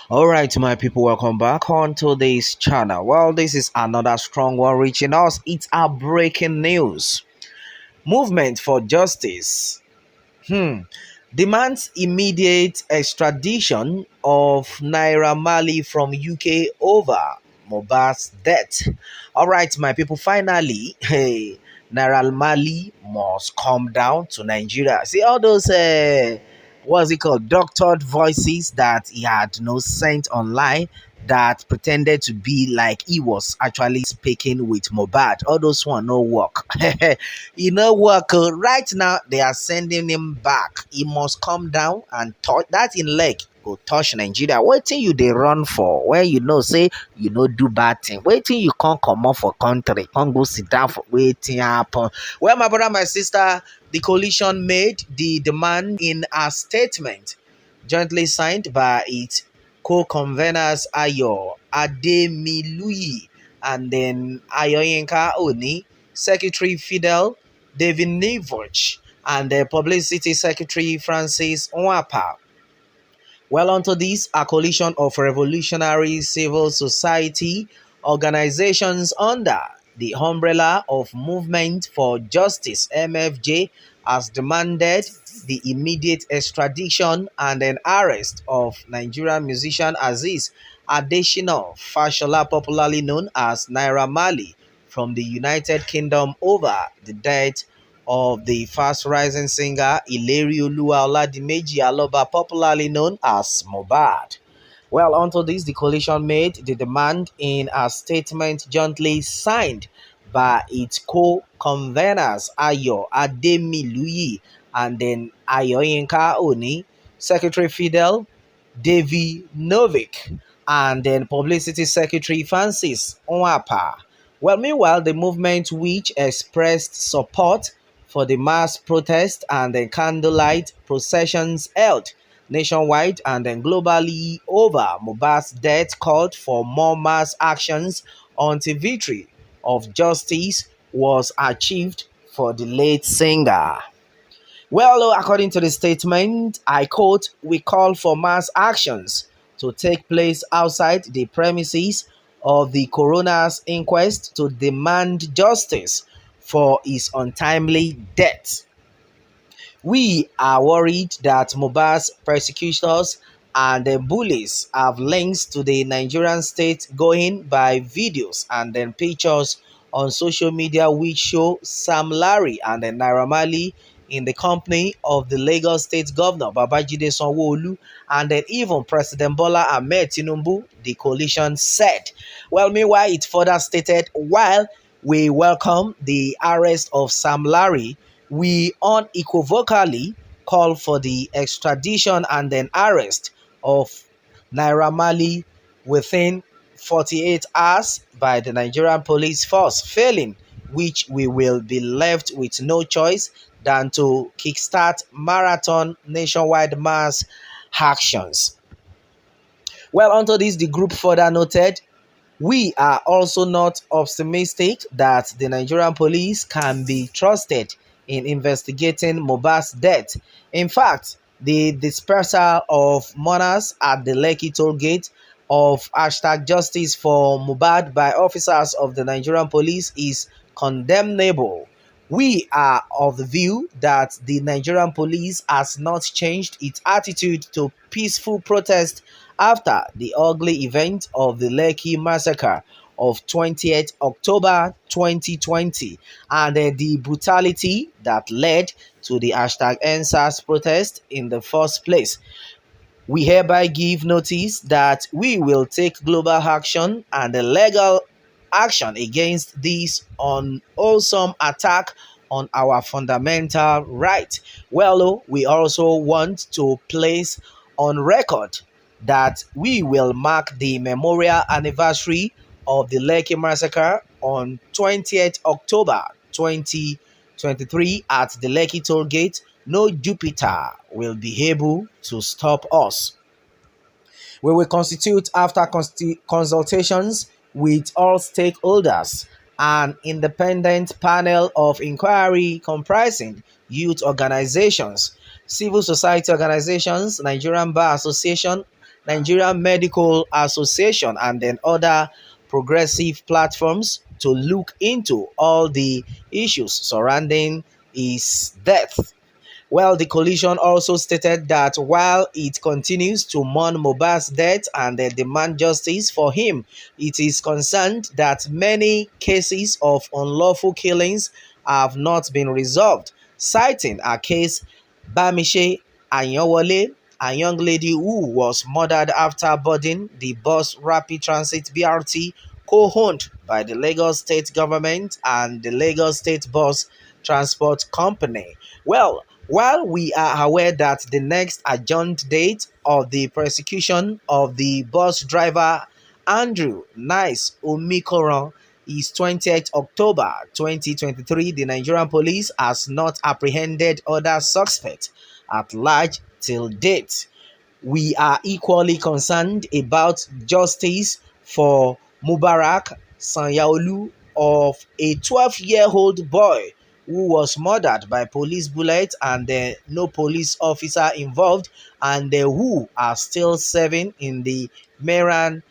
All right, my people, welcome back onto this channel. Well, this is another strong one reaching us. It's a breaking news. Movement for justice. Demands immediate extradition of Naira Marley from UK over Mohbad's death. All right, my people, finally, hey, Naira Marley must come down to Nigeria. See all those what's it called, doctored voices that he had sent online that pretended to be like he was actually speaking with Mohbad. All those one no work. Work. Right now they are sending him back. He must come down and touch that in leg. Go touch Nigeria. Waiting you they run for where say do bad thing. Waiting you can't come off for country. Can't go sit down for waiting happen. Well, my brother, my sister, the coalition made the demand in a statement jointly signed by its co-conveners Ayo Ademilui and then Ayoyinka Oni, Secretary Fidel David Nivoch, and the Publicity Secretary Francis Nwapa. Well, onto this, a coalition of revolutionary civil society organizations under the umbrella of Movement for Justice (MFJ) has demanded the immediate extradition and then arrest of Nigerian musician Aziz Adesina Fashola, popularly known as Naira Marley, from the United Kingdom over the death of the fast-rising singer Ilerioluwa Oladimeji Aloba, popularly known as Mohbad. Well, onto this, the coalition made the demand in a statement jointly signed by its co-conveners Ayo Ademiluyi and then Ayoyinka Oni, Secretary Fidel Davy Novik, and then Publicity Secretary Francis Nwapa. Well, meanwhile, the movement, which expressed support for the mass protest and the candlelight processions held nationwide and then globally over Mohbad's death, called for more mass actions until victory of justice was achieved for the late singer. Well, according to the statement, I quote, "We call for mass actions to take place outside the premises of the coroner's inquest to demand justice for his untimely death. We are worried that Mohbad's persecutors and the bullies have links to the Nigerian state, going by videos and then pictures on social media which show Sam Larry and then Naira Marley in the company of the Lagos State Governor Babajide Sanwo-Olu and then even President Bola Ahmed Tinubu," the coalition said. Well, meanwhile, it further stated, "While we welcome the arrest of Sam Larry, we unequivocally call for the extradition and then arrest of Naira Marley within 48 hours by the Nigerian police force, failing which we will be left with no choice than to kickstart marathon nationwide mass actions." Well, onto this, the group further noted, "We are also not optimistic that the Nigerian police can be trusted in investigating Mohbad's death. In fact, the dispersal of mourners at the Lekki toll gate of #Justice for Mohbad by officers of the Nigerian police is condemnable. We are of the view that the Nigerian police has not changed its attitude to peaceful protest after the ugly event of the Lekki massacre of 20th October 2020 and the brutality that led to the #EndSARS protest in the first place. We hereby give notice that we will take global action and legal action against this unwholesome attack on our fundamental right. Well, we also want to place on record that we will mark the memorial anniversary of the Lekki massacre on 20th October 2023 at the Lekki toll gate. No Jupiter will be able to stop us. We will constitute, after consultations with all stakeholders, an independent panel of inquiry comprising youth organizations, civil society organizations, Nigerian Bar Association, Nigerian Medical Association, and then other progressive platforms to look into all the issues surrounding his death. Well, the coalition also stated that while it continues to mourn Mohbad's death and demand justice for him, it is concerned that many cases of unlawful killings have not been resolved, citing a case Bamiche Anyawole, a young lady who was murdered after boarding the bus Rapid Transit BRT co-owned by the Lagos State government and the Lagos State Bus Transport Company. Well, while we are aware that the next adjourned date of the prosecution of the bus driver Andrew Nice Omikoron is 20th October 2023, the Nigerian police has not apprehended other suspects at large till date. We are equally concerned about justice for Mubarak Sanyaolu of a 12-year-old boy who was murdered by police bullet and no police officer involved and who are still serving in the Meran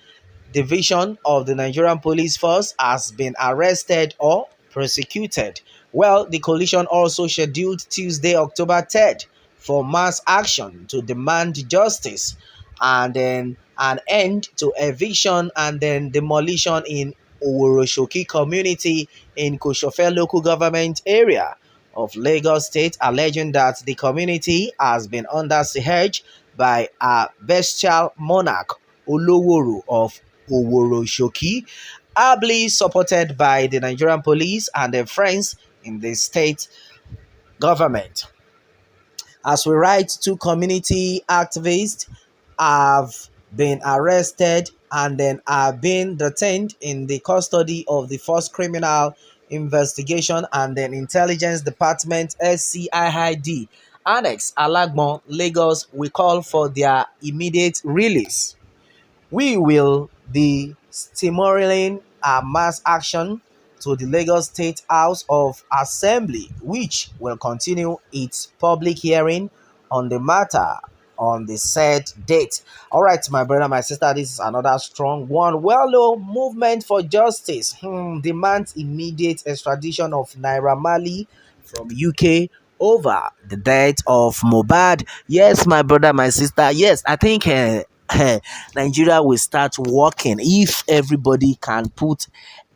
division of the Nigerian Police Force has been arrested or prosecuted. Well, the coalition also scheduled Tuesday, October 3rd for mass action to demand justice and then an end to eviction and then demolition in Oworoshoki community in Koshofe local government area of Lagos State, alleging that the community has been under siege by a bestial monarch Oloworo of Oworoshoki, ably supported by the Nigerian police and their friends in the state government. As we write, two community activists have been arrested and then are being detained in the custody of the First Criminal Investigation and then Intelligence Department SCIID Annex Alagbon, Lagos. We call for their immediate release. We will be steamrolling a mass action to the Lagos State House of Assembly, which will continue its public hearing on the matter on the said date. All right, my brother, my sister, this is another strong one. Well, no, movement for justice demands immediate extradition of Naira Marley from UK over the death of Mohbad. Yes, my brother, my sister. Yes, I think Nigeria will start working if everybody can put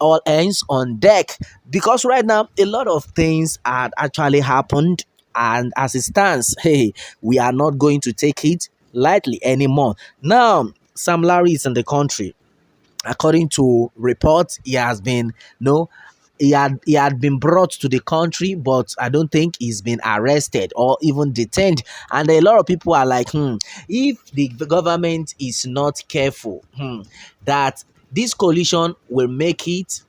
all hands on deck, because right now a lot of things had actually happened, and as it stands, hey, we are not going to take it lightly anymore. Now, Sam Larry is in the country. According to reports, he has been no he had been brought to the country, but I don't think he's been arrested or even detained. And a lot of people are like, if the government is not careful, that this coalition will make it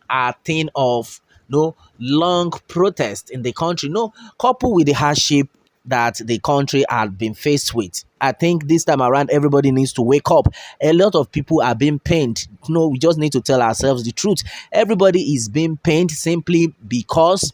a thing of no long protest in the country, no, coupled with the hardship that the country had been faced with. I think this time around, everybody needs to wake up. A lot of people are being pained. No, we just need to tell ourselves the truth. Everybody is being pained simply because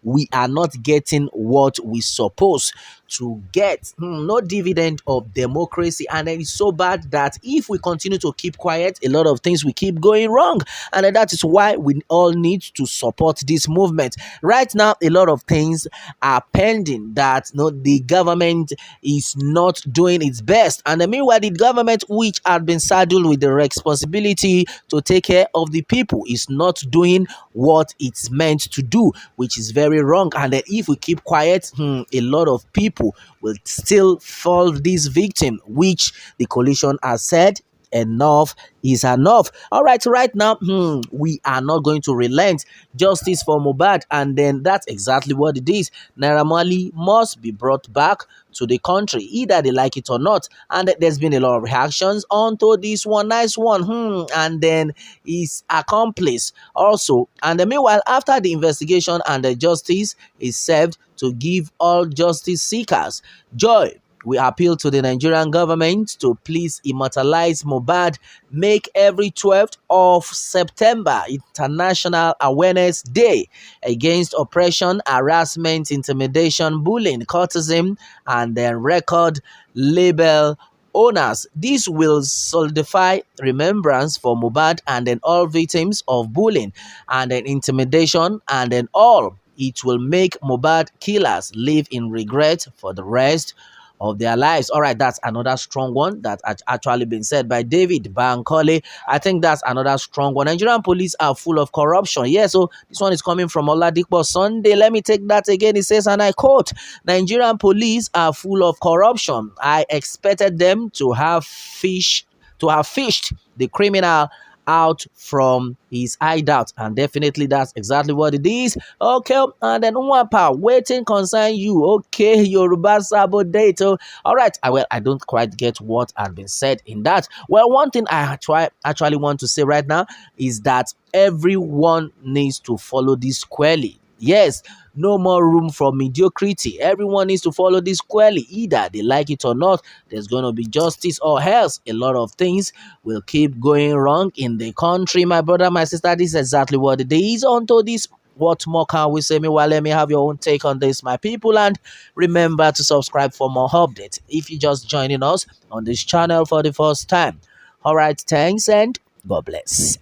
we are not getting what we supposed to get. No dividend of democracy, and it's so bad that if we continue to keep quiet, a lot of things will keep going wrong, and that is why we all need to support this movement. Right now, a lot of things are pending that the government is not doing its best, and meanwhile, the government, which had been saddled with the responsibility to take care of the people, is not doing what it's meant to do, which is very wrong. And that if we keep quiet, a lot of people will still fall this victim, which the coalition has said enough is enough. All right, right now, we are not going to relent. Justice for Mohbad, and then that's exactly what it is. Naira Marley must be brought back to the country, either they like it or not. And there's been a lot of reactions onto this one, nice one, and then his accomplice also. And meanwhile, after the investigation and the justice is served, to give all justice seekers joy, we appeal to the Nigerian government to please immortalize Mohbad. Make every 12th of September International Awareness Day against oppression, harassment, intimidation, bullying, cultism, and then record label owners. This will solidify remembrance for Mohbad and then all victims of bullying and then intimidation and then all. It will make Mohbad killers live in regret for the rest of their lives. All right, that's another strong one that had actually been said by David Bankole. I think that's another strong one. Nigerian police are full of corruption. Yeah, so this one is coming from Oladipo Sunday. Let me take that again. It says, and I quote, Nigerian police are full of corruption. I expected them to have fished the criminal out from his hideout, and definitely that's exactly what it is. Okay, and then one part waiting concern you. Okay, Yoruba Sabo date. All right, well, I don't quite get what has been said in that. Well, one thing I actually want to say right now is that everyone needs to follow this squarely. Yes, no more room for mediocrity. Everyone needs to follow this squarely. Either they like it or not, there's going to be justice, or else a lot of things will keep going wrong in the country. My brother, my sister, this is exactly what it is. Onto this, what more can we say? Meanwhile, let me have your own take on this, my people. And remember to subscribe for more updates if you're just joining us on this channel for the first time. All right, thanks and God bless.